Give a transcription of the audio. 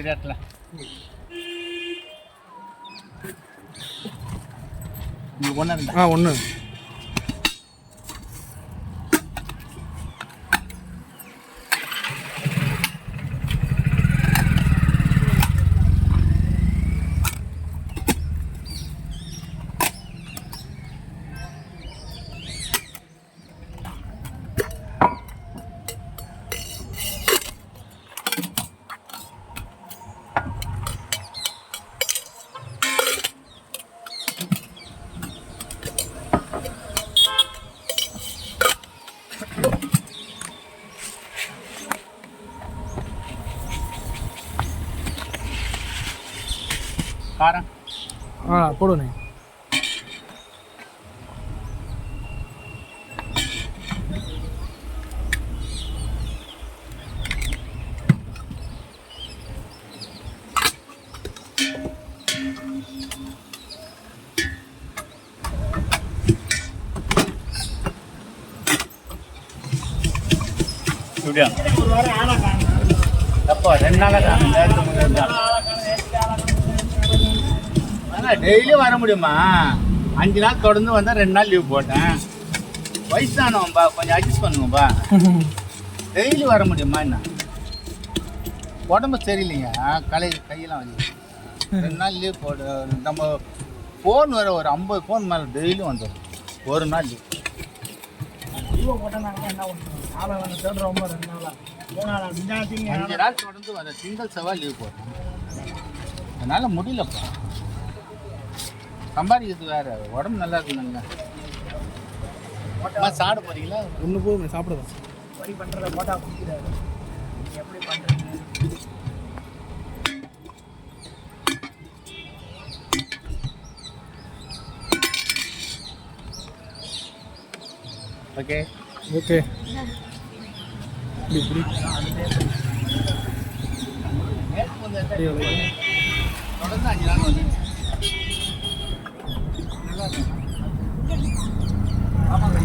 சரியாட்டல உங்களுக்கு ஒன்றா இருந்தா ஒன்று காரம் போடுண்ணே எப்படியா எப்போ 2 நாளாக நேற்று முதல் ஆனால் டெய்லியும் வர முடியுமா 5 நாள் தொடர்ந்து வந்தால் 2 நாள் லீவ் போட்டேன் வயசானவன்பா கொஞ்சம் அட்ஜஸ்ட் பண்ணுங்கப்பா டெய்லி வர முடியுமா என்ன உடம்பு சரியில்லைங்க கையெல்லாம் வலி 2 நாள் லீவ் போட்டு நம்ம ஃபோன் வர ஒரு 50 ஃபோன் மேலே டெய்லியும் வந்துடும் ஒரு நாள் லீவ் ரொம்ப 2 நாளாக 5 நாள் தொடர்ந்து வர திங்கள் செவ்வாய் லீவ் போட்டேன் அதனால் முடியலப்பா சம்பாதிக்கிறது வேறு உடம்பு நல்லா இருக்குதுங்க சாப்பிட போகிறீங்களா ஒன்று போதும் சாப்பிடுவேன் எப்படி பண்ணுறத போட்டா பிடிக்கிறாரு எப்படி பண்ணுறீங்க ஓகே ஓகே தொடர்ந்து 5 நாள் வந்து ஆமாங்க